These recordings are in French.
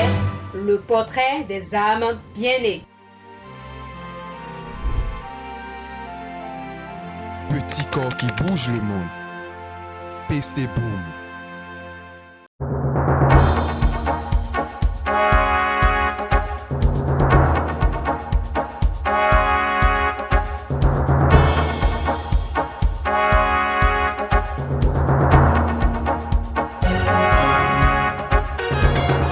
repères, le portrait des âmes bien-nées. Petit corps qui bouge le monde. PC Boom.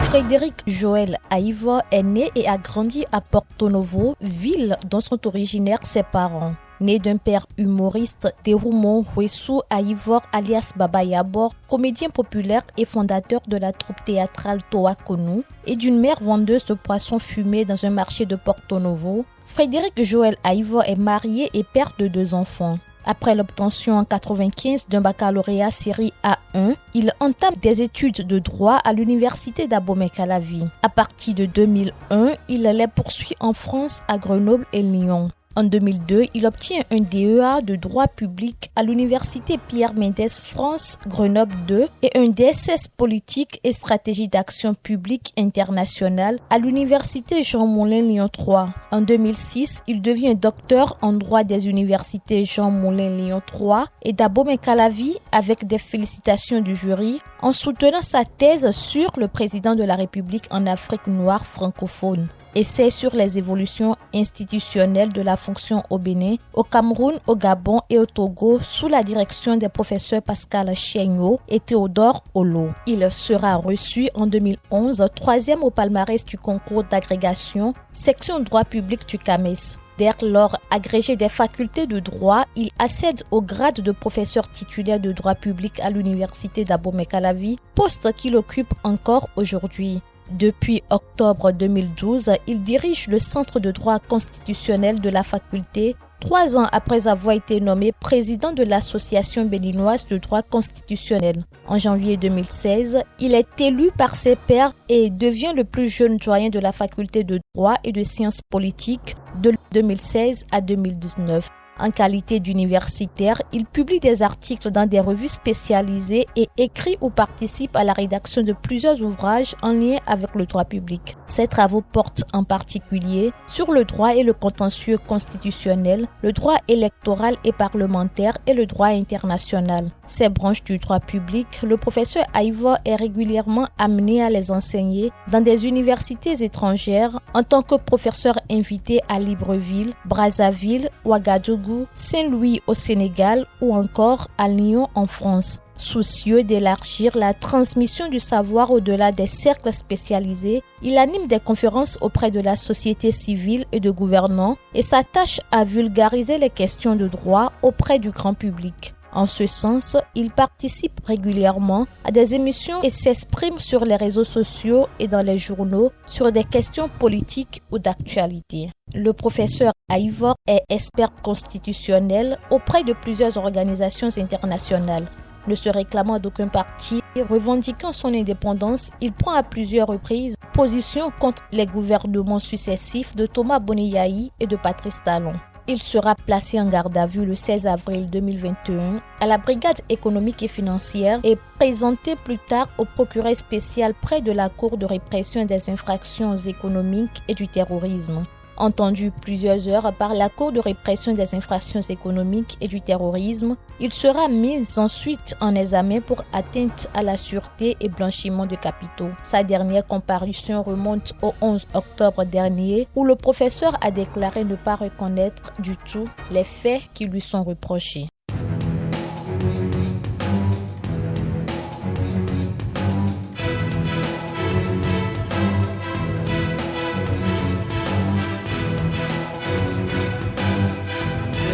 Frédéric Joël Aïvo est né et a grandi à Porto Novo, ville dont sont originaires ses parents. Né d'un père humoriste, Terumo Huesu Aïvor alias Baba Yabor, comédien populaire et fondateur de la troupe théâtrale Toa Konu, et d'une mère vendeuse de poissons fumés dans un marché de Porto Novo, Frédéric Joël Aïvor est marié et père de 2 enfants. Après l'obtention en 1995 d'un baccalauréat série A1, il entame des études de droit à l'université d'Abomey-Calavi. À partir de 2001, il les poursuit en France à Grenoble et Lyon. En 2002, il obtient un DEA de droit public à l'université Pierre Mendès France Grenoble 2 et un DSS politique et stratégie d'action publique internationale à l'université Jean Moulin Lyon 3. En 2006, il devient docteur en droit des universités Jean Moulin Lyon 3 et d'Abomey-Calavi avec des félicitations du jury en soutenant sa thèse sur le président de la République en Afrique noire francophone. Essai sur les évolutions institutionnelles de la fonction au Bénin, au Cameroun, au Gabon et au Togo sous la direction des professeurs Pascal Chiegno et Théodore Olo. Il sera reçu en 2011, 3e au palmarès du concours d'agrégation, section droit public du CAMES. Dès lors agrégé des facultés de droit, il accède au grade de professeur titulaire de droit public à l'université d'Abomey-Calavi, poste qu'il occupe encore aujourd'hui. Depuis octobre 2012, il dirige le Centre de droit constitutionnel de la faculté, 3 ans après avoir été nommé président de l'Association béninoise de droit constitutionnel. En janvier 2016, il est élu par ses pairs et devient le plus jeune doyen de la faculté de droit et de sciences politiques de 2016 à 2019. En qualité d'universitaire, il publie des articles dans des revues spécialisées et écrit ou participe à la rédaction de plusieurs ouvrages en lien avec le droit public. Ses travaux portent en particulier sur le droit et le contentieux constitutionnel, le droit électoral et parlementaire et le droit international. Ces branches du droit public, le professeur Aïvo est régulièrement amené à les enseigner dans des universités étrangères en tant que professeur invité à Libreville, Brazzaville, Ouagadougou, Saint-Louis au Sénégal ou encore à Lyon en France. Soucieux d'élargir la transmission du savoir au-delà des cercles spécialisés, il anime des conférences auprès de la société civile et de gouvernants et s'attache à vulgariser les questions de droit auprès du grand public. En ce sens, il participe régulièrement à des émissions et s'exprime sur les réseaux sociaux et dans les journaux sur des questions politiques ou d'actualité. Le professeur Aïvor est expert constitutionnel auprès de plusieurs organisations internationales. Ne se réclamant d'aucun parti et revendiquant son indépendance, il prend à plusieurs reprises position contre les gouvernements successifs de Thomas Boniyahi et de Patrice Talon. Il sera placé en garde à vue le 16 avril 2021 à la brigade économique et financière et présenté plus tard au procureur spécial près de la Cour de répression des infractions économiques et du terrorisme. Entendu plusieurs heures par la Cour de répression des infractions économiques et du terrorisme, il sera mis ensuite en examen pour atteinte à la sûreté et blanchiment de capitaux. Sa dernière comparution remonte au 11 octobre dernier où le professeur a déclaré ne pas reconnaître du tout les faits qui lui sont reprochés.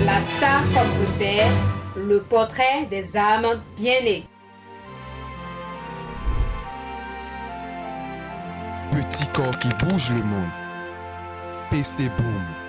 La star comme repère, le portrait des âmes bien-nées. Petit corps qui bouge le monde. PC Boom.